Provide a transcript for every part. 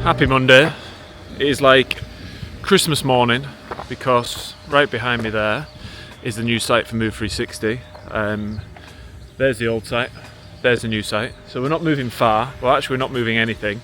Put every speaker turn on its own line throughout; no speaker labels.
Happy Monday. It is like Christmas morning because right behind me there is the new site for Move 360. There's the old site, there's the new site. So we're not moving far, well actually we're not moving anything.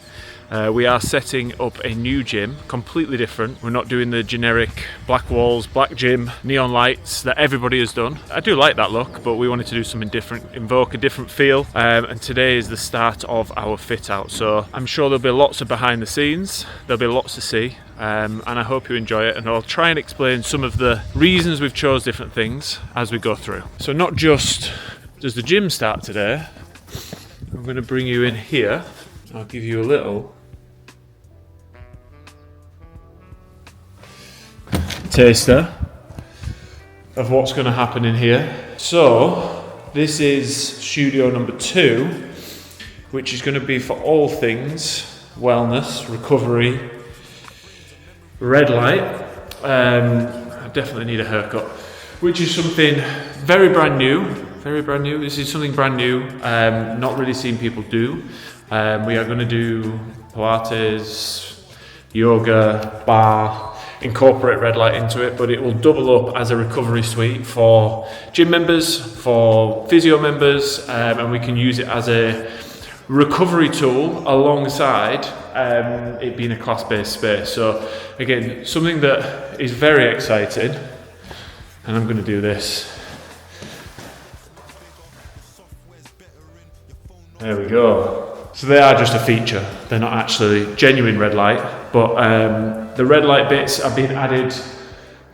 We are setting up a new gym, completely different. We're not doing the generic black walls, black gym, neon lights that everybody has done. I do like that look, but we wanted to do something different, invoke a different feel. And today is the start of our fit out. So I'm sure there'll be lots of behind the scenes, there'll be lots to see. And I hope you enjoy it, and I'll try and explain some of the reasons we've chose different things as we go through. So not just does the gym start today, I'm going to bring you in here. I'll give you a little taster of what's going to happen in here. So this is studio number 2, which is going to be for all things wellness, recovery, red light. I definitely need a haircut, which is something very brand new. This is something brand new, not really seen people do. We are going to do Pilates, yoga, bar, incorporate red light into it, but it will double up as a recovery suite for gym members, for physio members, and we can use it as a recovery tool alongside it being a class-based space. So again, something that is very exciting, and I'm going to do this. There we go. So they are just a feature, they're not actually genuine red light, but the red light bits are being added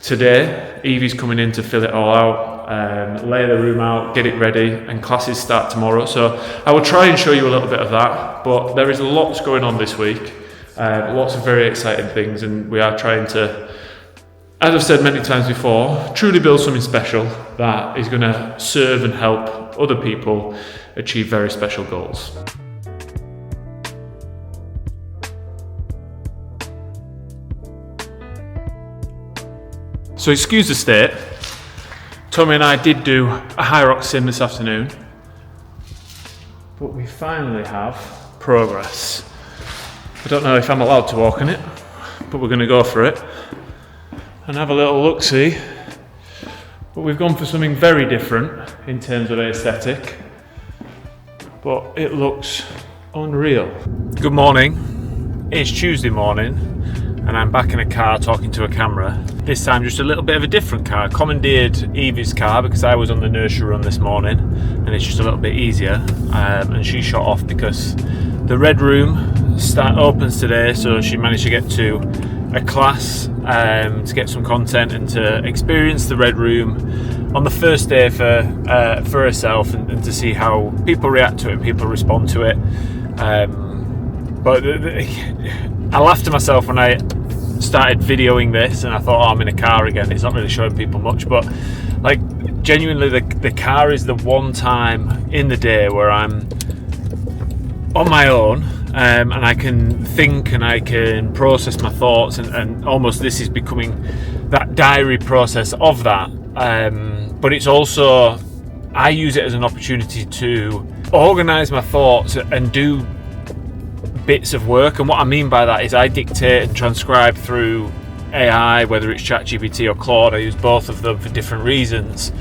today. Evie's coming in to fill it all out, lay the room out, get it ready, and classes start tomorrow. So I will try and show you a little bit of that, but there is lots going on this week, lots of very exciting things, and we are trying to, as I've said many times before, truly build something special that is going to serve and help other people achieve very special goals. So excuse the state, Tommy and I did do a high rock sim this afternoon, but we finally have progress. I don't know if I'm allowed to walk on it, but we're going to go for it and have a little look-see. But we've gone for something very different in terms of aesthetic, but it looks unreal. Good morning, it's Tuesday morning, and I'm back in a car talking to a camera. This time just a little bit of a different car. Commandeered Evie's car because I was on the nursery run this morning and it's just a little bit easier, and she shot off because the Red Room opens today, so she managed to get to a class to get some content and to experience the Red Room on the first day for herself, and to see how people react to it, people respond to it. But I laughed to myself when I started videoing this, and I thought, oh, I'm in a car again, it's not really showing people much, but like genuinely the car is the one time in the day where I'm on my own, and I can think and I can process my thoughts, and almost this is becoming that diary process of that, but it's also, I use it as an opportunity to organise my thoughts and do bits of work. And what I mean by that is I dictate and transcribe through AI, whether it's ChatGPT or Claude. I use both of them for different reasons,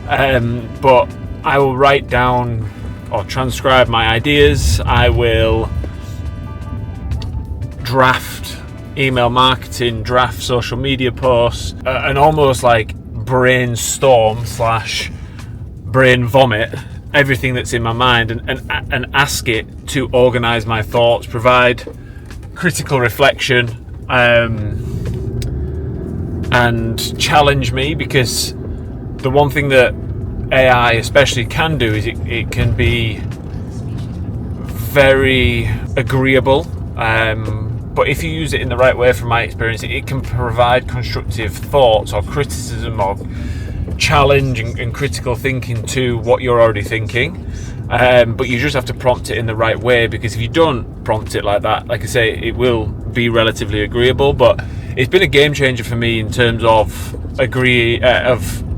but I will write down or transcribe my ideas. I will draft email marketing, draft social media posts, and almost like brainstorm / brain vomit everything that's in my mind, and ask it to organise my thoughts, provide critical reflection, and challenge me, because the one thing that AI especially can do is it can be very agreeable, but if you use it in the right way, from my experience, it can provide constructive thoughts or criticism or challenge and critical thinking to what you're already thinking, but you just have to prompt it in the right way, because if you don't prompt it like that, like I say, it will be relatively agreeable. But it's been a game changer for me in terms of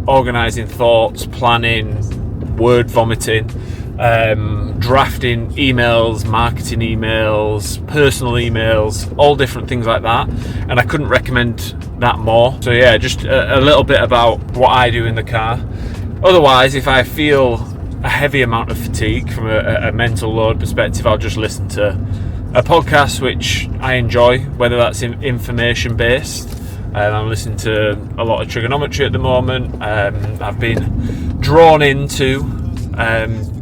organising thoughts, planning, word vomiting, drafting emails, marketing emails, personal emails, all different things like that, and I couldn't recommend that more. So yeah, just a little bit about what I do in the car. Otherwise, if I feel a heavy amount of fatigue from a mental load perspective, I'll just listen to a podcast which I enjoy, whether that's information based. I'm listening to a lot of trigonometry at the moment. I've been drawn into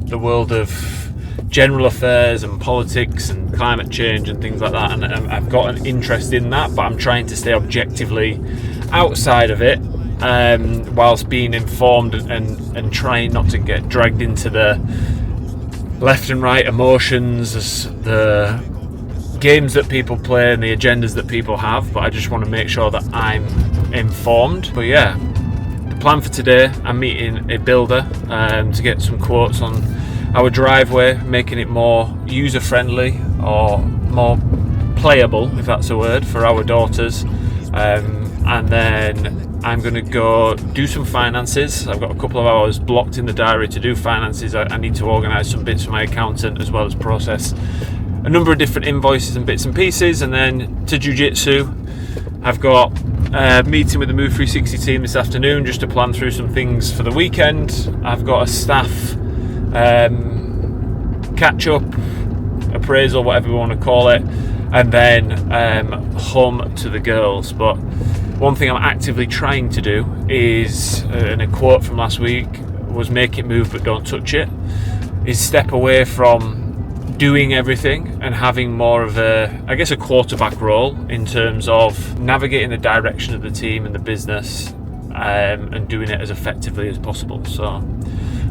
the world of general affairs and politics and climate change and things like that, and I've got an interest in that, but I'm trying to stay objectively outside of it, whilst being informed and trying not to get dragged into the left and right emotions, the games that people play and the agendas that people have. But I just want to make sure that I'm informed. But yeah, the plan for today, I'm meeting a builder to get some quotes on our driveway, making it more user friendly or more playable, if that's a word, for our daughters. And then I'm going to go do some finances. I've got a couple of hours blocked in the diary to do finances. I need to organise some bits for my accountant, as well as process a number of different invoices and bits and pieces. And then to jiu-jitsu, I've got a meeting with the Move 360 team this afternoon just to plan through some things for the weekend. I've got a staff catch-up, appraisal, whatever we want to call it, and then home to the girls. But one thing I'm actively trying to do is, and a quote from last week was, make it move but don't touch it, is step away from doing everything and having more of a quarterback role in terms of navigating the direction of the team and the business, and doing it as effectively as possible. So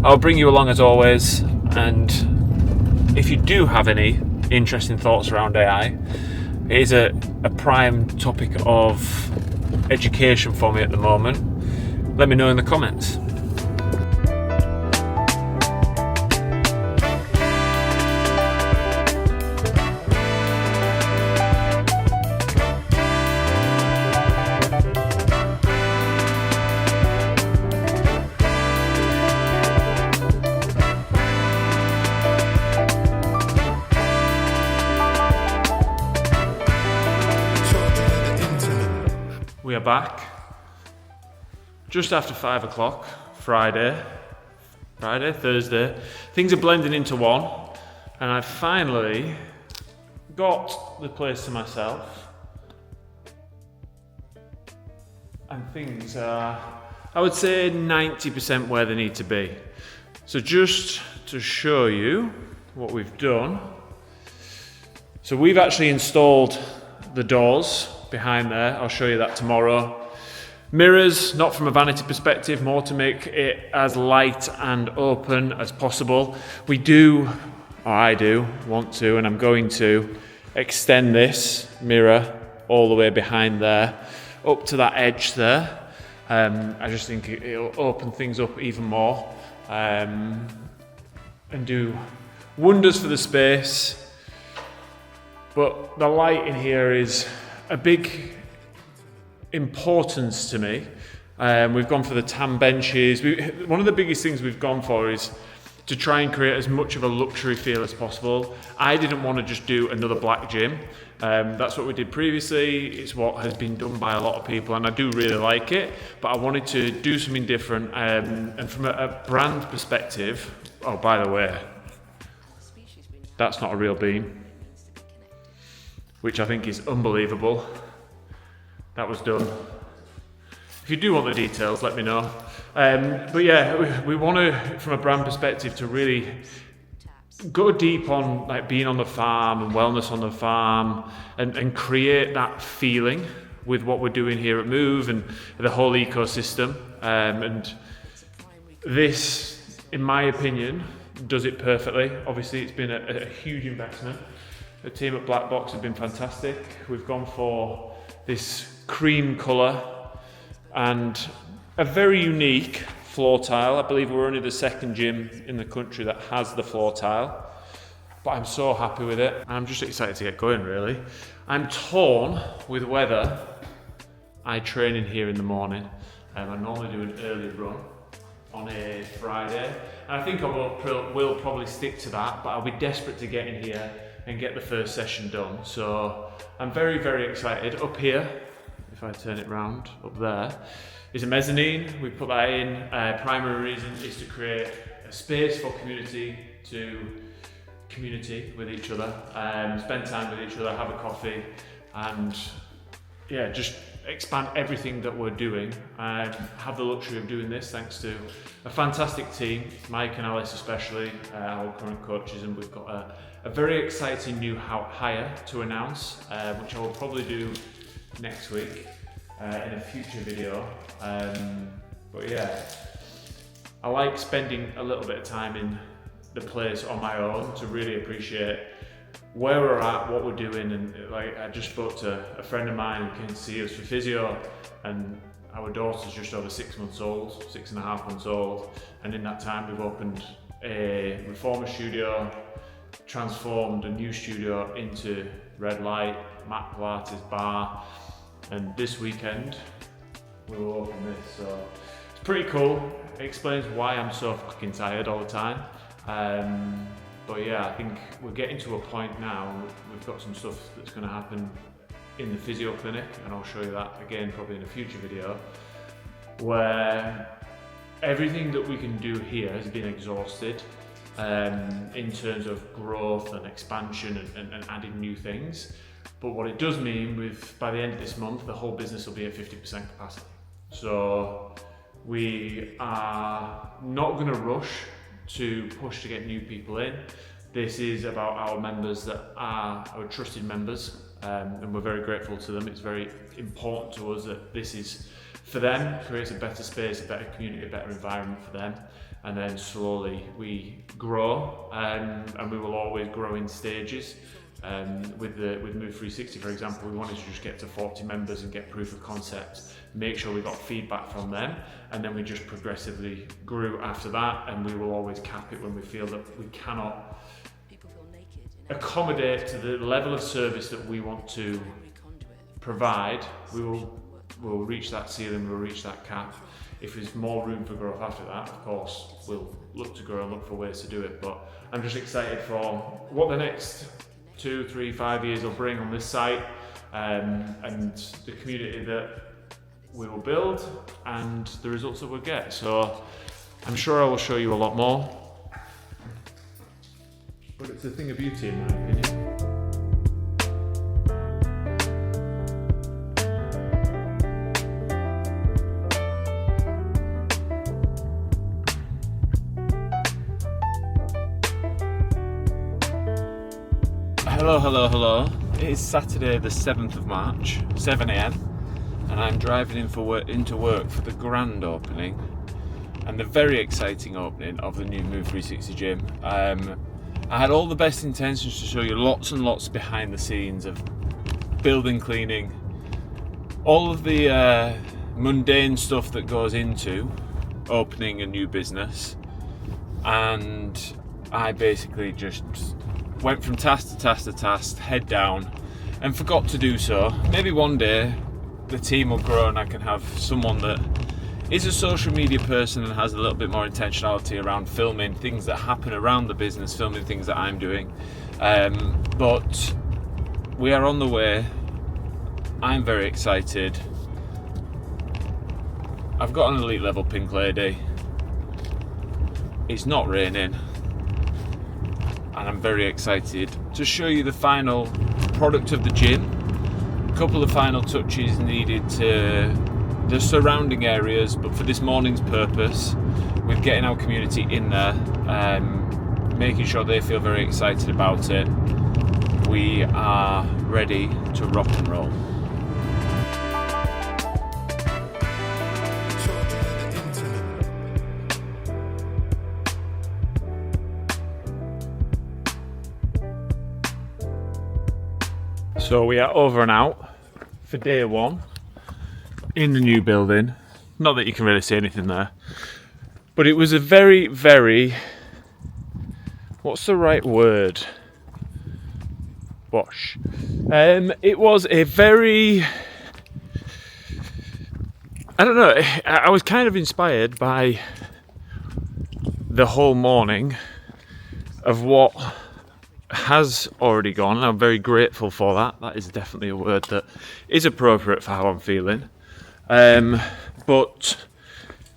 I'll bring you along as always, and if you do have any interesting thoughts around AI, it is a prime topic of education for me at the moment. Let me know in the comments. We are back just after 5 o'clock, Thursday. Things are blending into one, and I finally got the place to myself. And things are, I would say, 90% where they need to be. So just to show you what we've done. So we've actually installed the doors behind there. I'll show you that tomorrow. Mirrors, not from a vanity perspective, more to make it as light and open as possible. We do, or I do, want to, and I'm going to extend this mirror all the way behind there, up to that edge there. I just think it'll open things up even more, and do wonders for the space. But the light in here is a big importance to me. We've gone for the tan benches. One of the biggest things we've gone for is to try and create as much of a luxury feel as possible. I didn't want to just do another black gym. That's what we did previously. It's what has been done by a lot of people, and I do really like it, but I wanted to do something different. And from a brand perspective, oh, by the way, that's not a real beam, which I think is unbelievable. That was done. If you do want the details, let me know. But yeah, we want to, from a brand perspective, to really go deep on like being on the farm and wellness on the farm, and create that feeling with what we're doing here at Move and the whole ecosystem. And this, in my opinion, does it perfectly. Obviously, it's been a huge investment. The team at Black Box have been fantastic. We've gone for this cream colour and a very unique floor tile. I believe we're only the second gym in the country that has the floor tile, but I'm so happy with it. I'm just excited to get going, really. I'm torn with whether I train in here in the morning. I normally do an early run, on a Friday. And I think I will probably stick to that, but I'll be desperate to get in here and get the first session done. So I'm very, very excited. Up here, if I turn it round, up there, is a mezzanine. We put that in. Primary reason is to create a space for community to community with each other, spend time with each other, have a coffee, and yeah, just expand everything that we're doing. Have the luxury of doing this thanks to a fantastic team, Mike and Alice especially, our current coaches, and we've got a very exciting new hire to announce, which I will probably do next week in a future video. But yeah, I like spending a little bit of time in the place on my own to really appreciate where we're at, what we're doing, and like I just spoke to a friend of mine who came to see us for physio, and our daughter's just over 6 months old, 6.5 months old, and in that time we've opened a reformer studio, transformed a new studio into red light, mat Pilates bar, and this weekend we will open this. So it's pretty cool. It explains why I'm so fucking tired all the time. But yeah, I think we're getting to a point now, we've got some stuff that's going to happen in the physio clinic, and I'll show you that again probably in a future video, where everything that we can do here has been exhausted in terms of growth and expansion and adding new things. But what it does mean by the end of this month, the whole business will be at 50% capacity. So we are not going to rush to push to get new people in. This is about our members that are our trusted members, and we're very grateful to them. It's very important to us that this is for them, creates a better space, a better community, a better environment for them, and then slowly we grow, and we will always grow in stages. With Move 360, for example, we wanted to just get to 40 members and get proof of concept, make sure we got feedback from them, and then we just progressively grew after that, and we will always cap it when we feel that we cannot accommodate to the level of service that we want to provide. We'll reach that ceiling, we'll reach that cap. If there's more room for growth after that, of course, we'll look to grow and look for ways to do it. But I'm just excited for what the next 2, 3, 5 years will bring on this site, and the community that we will build and the results that we'll get. So I'm sure I will show you a lot more, but it's a thing of beauty in my opinion. Hello. It is Saturday the 7th of March, 7 AM, and I'm driving into work for the grand opening and the very exciting opening of the new Move 360 gym. I had all the best intentions to show you lots and lots behind the scenes of building, cleaning, all of the mundane stuff that goes into opening a new business, and I basically just went from task to task to task, head down, and forgot to do so. Maybe one day the team will grow and I can have someone that is a social media person and has a little bit more intentionality around filming things that happen around the business, filming things that I'm doing. But we are on the way. I'm very excited. I've got an elite level pink lady. It's not raining. And I'm very excited to show you the final product of the gym. A couple of final touches needed to the surrounding areas, but for this morning's purpose, with getting our community in there, making sure they feel very excited about it, we are ready to rock and roll. So we are over and out for day one in the new building. Not that you can really see anything there, but it was a very, very, what's the right word? Wash. It was a very, I don't know, I was kind of inspired by the whole morning of what has already gone, and I'm very grateful for that. That is definitely a word that is appropriate for how I'm feeling. But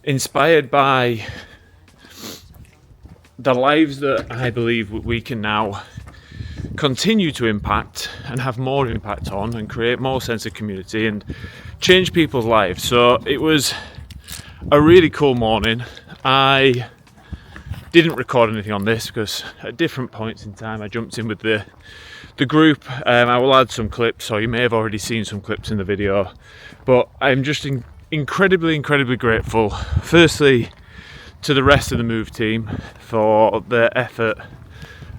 inspired by the lives that I believe we can now continue to impact and have more impact on and create more sense of community and change people's lives. So it was a really cool morning. I didn't record anything on this because at different points in time I jumped in with the group. I will add some clips, or you may have already seen some clips in the video, but I'm just incredibly grateful, firstly to the rest of the Move team for their effort,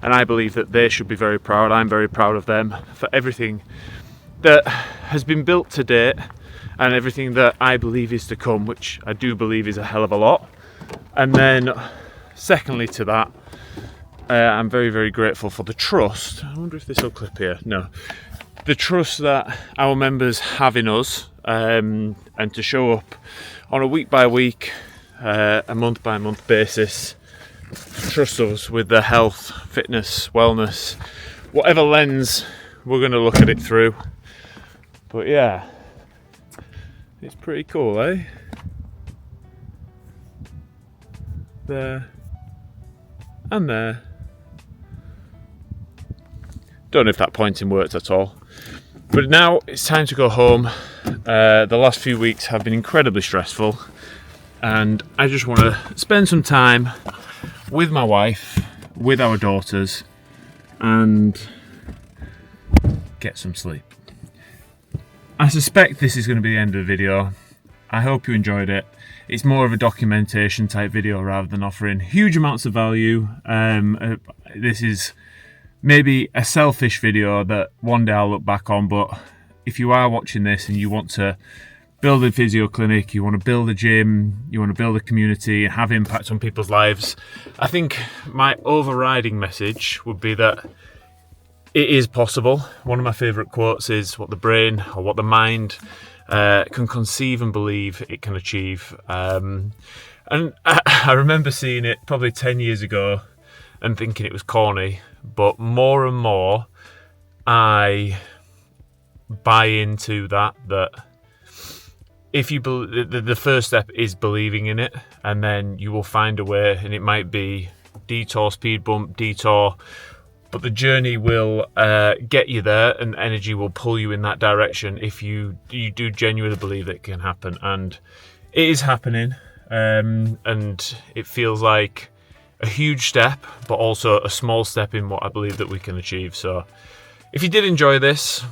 and I believe that they should be very proud. I'm very proud of them for everything that has been built to date and everything that I believe is to come, which I do believe is a hell of a lot. And then secondly to that, I'm very grateful for the trust. I wonder if this will clip here. No. The trust that our members have in us, and to show up on a week by week, a month by month basis, trust us with their health, fitness, wellness, whatever lens we're going to look at it through. But yeah, it's pretty cool, eh? There and there. Don't know if that pointing worked at all. But now it's time to go home. The last few weeks have been incredibly stressful, and I just want to spend some time with my wife, with our daughters, and get some sleep. I suspect this is going to be the end of the video. I hope you enjoyed it. It's more of a documentation type video rather than offering huge amounts of value. This is maybe a selfish video that one day I'll look back on, but if you are watching this and you want to build a physio clinic, you want to build a gym, you want to build a community and have impact on people's lives, I think my overriding message would be that it is possible. One of my favourite quotes is what the brain or what the mind can conceive and believe it can achieve. And I remember seeing it probably 10 years ago and thinking it was corny, but more and more I buy into that if you the first step is believing in it, and then you will find a way, and it might be detour, speed bump, detour, but the journey will get you there, and energy will pull you in that direction if you do genuinely believe that it can happen. And it is happening, and it feels like a huge step, but also a small step in what I believe that we can achieve. So if you did enjoy this,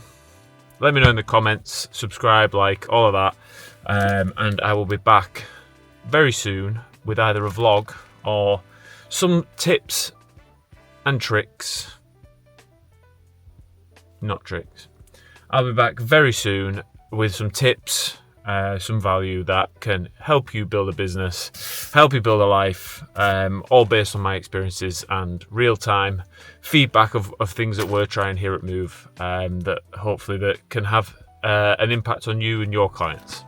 let me know in the comments, subscribe, like, all of that, and I will be back very soon with either a vlog or some tips and tricks. Not tricks. I'll be back very soon with some tips, some value that can help you build a business, help you build a life, all based on my experiences and real-time feedback of things that we're trying here at Move, that hopefully that can have an impact on you and your clients.